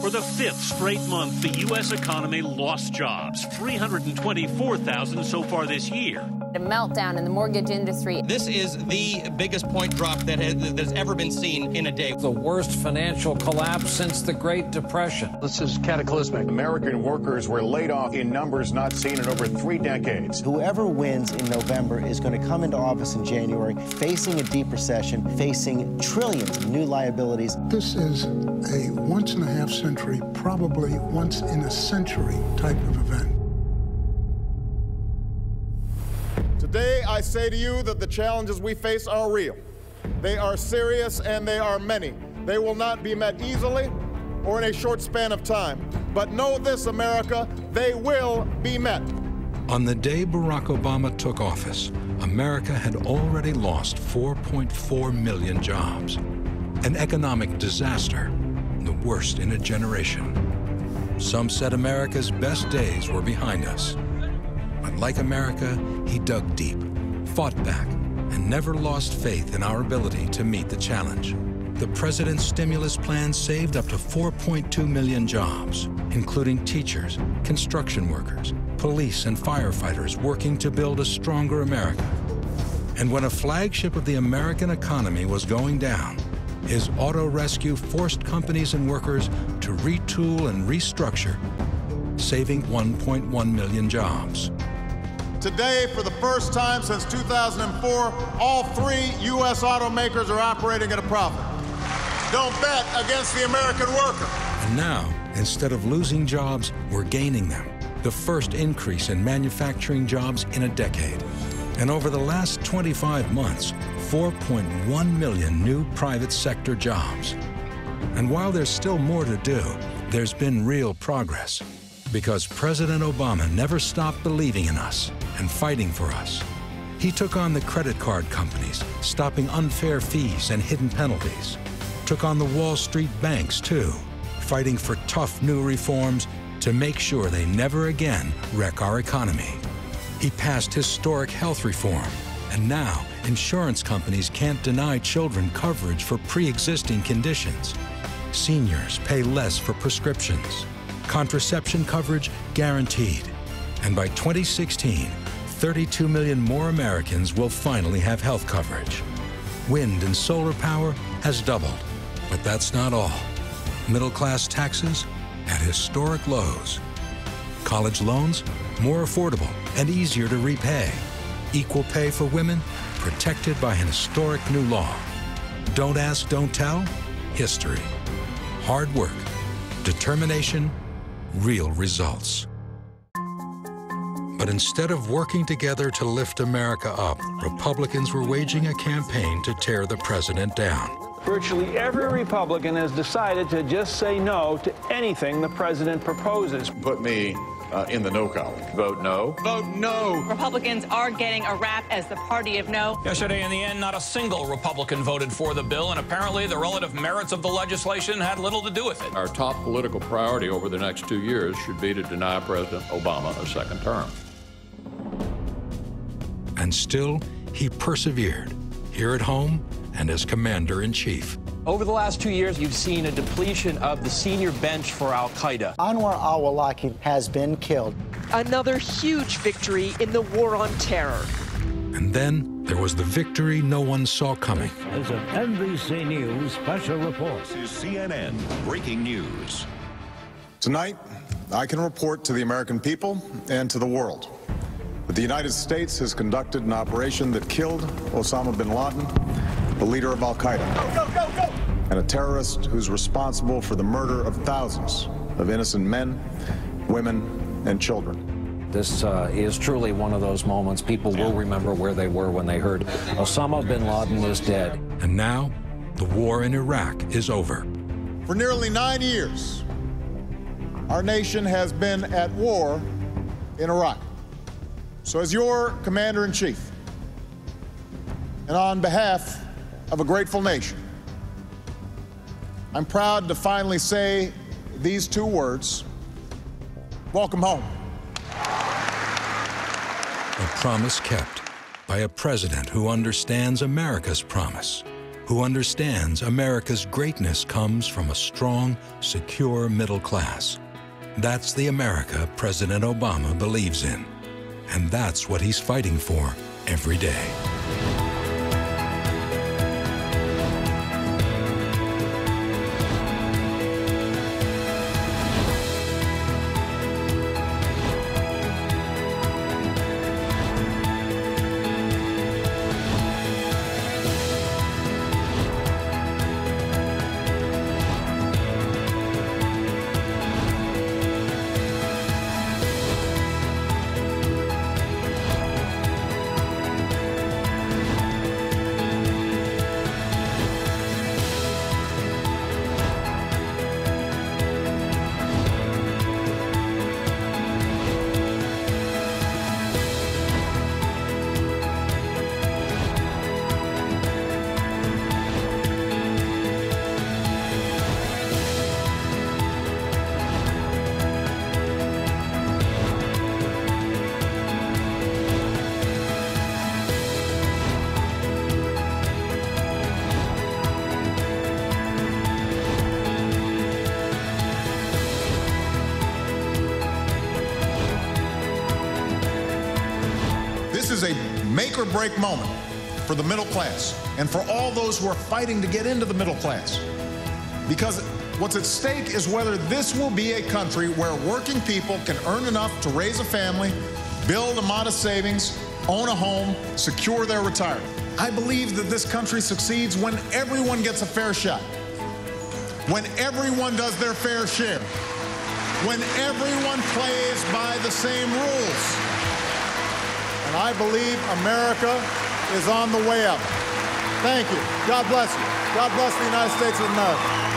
For the fifth straight month, the U.S. economy lost jobs, 324,000 so far this year. A meltdown in the mortgage industry. This is the biggest point drop that has ever been seen in a day. The worst financial collapse since the Great Depression. This is cataclysmic. American workers were laid off in numbers not seen in over 3 decades. Whoever wins in November is going to come into office in January facing a deep recession, facing trillions of new liabilities. This is a once-in-a-half-century, probably once-in-a-century type of event. Today, I say to you that the challenges we face are real. They are serious and they are many. They will not be met easily or in a short span of time. But know this, America, they will be met. On the day Barack Obama took office, America had already lost 4.4 million jobs. An economic disaster, the worst in a generation. Some said America's best days were behind us. But like America, he dug deep, fought back, and never lost faith in our ability to meet the challenge. The president's stimulus plan saved up to 4.2 million jobs, including teachers, construction workers, police and firefighters working to build a stronger America. And when a flagship of the American economy was going down, his auto rescue forced companies and workers to retool and restructure, saving 1.1 million jobs. Today, for the first time since 2004, all 3 U.S. automakers are operating at a profit. Don't bet against the American worker. And now, instead of losing jobs, we're gaining them. The first increase in manufacturing jobs in a decade. And over the last 25 months, 4.1 million new private sector jobs. And while there's still more to do, there's been real progress. Because President Obama never stopped believing in us and fighting for us. He took on the credit card companies, stopping unfair fees and hidden penalties. Took on the Wall Street banks, too, fighting for tough new reforms to make sure they never again wreck our economy. He passed historic health reform, and now insurance companies can't deny children coverage for pre-existing conditions. Seniors pay less for prescriptions. Contraception coverage guaranteed. And by 2016, 32 million more Americans will finally have health coverage. Wind and solar power has doubled, but that's not all. Middle-class taxes at historic lows. College loans more affordable and easier to repay. Equal pay for women protected by an historic new law. Don't ask, don't tell. History. Hard work. Determination. Real results. But instead of working together to lift America up, Republicans were waging a campaign to tear the president down. Virtually every Republican has decided to just say no to anything the president proposes. Put me in the no column. Vote no. Vote no. Republicans are getting a rap as the party of no. Yesterday, in the end, not a single Republican voted for the bill, and apparently the relative merits of the legislation had little to do with it. Our top political priority over the next 2 years should be to deny President Obama a second term. And still, he persevered, here at home and as commander-in-chief. Over the last 2 years, you've seen a depletion of the senior bench for al-Qaeda. Anwar al-Awlaki has been killed. Another huge victory in the war on terror. And then there was the victory no one saw coming. As an NBC News special report. This is CNN Breaking News. Tonight, I can report to the American people and to the world that the United States has conducted an operation that killed Osama bin Laden, the leader of al-Qaeda, and a terrorist who's responsible for the murder of thousands of innocent men, women, and children. This is truly one of those moments people will remember where they were when they heard Osama bin Laden is dead. And now, the war in Iraq is over. For nearly 9 years, our nation has been at war in Iraq. So as your commander-in-chief, and on behalf of a grateful nation, I'm proud to finally say these 2 words: welcome home. A promise kept by a president who understands America's promise, who understands America's greatness comes from a strong, secure middle class. That's the America President Obama believes in. And that's what he's fighting for every day. This is a make-or-break moment for the middle class and for all those who are fighting to get into the middle class. Because what's at stake is whether this will be a country where working people can earn enough to raise a family, build a modest savings, own a home, secure their retirement. I believe that this country succeeds when everyone gets a fair shot, when everyone does their fair share, when everyone plays by the same rules. And I believe America is on the way up. Thank you. God bless you. God bless the United States of America.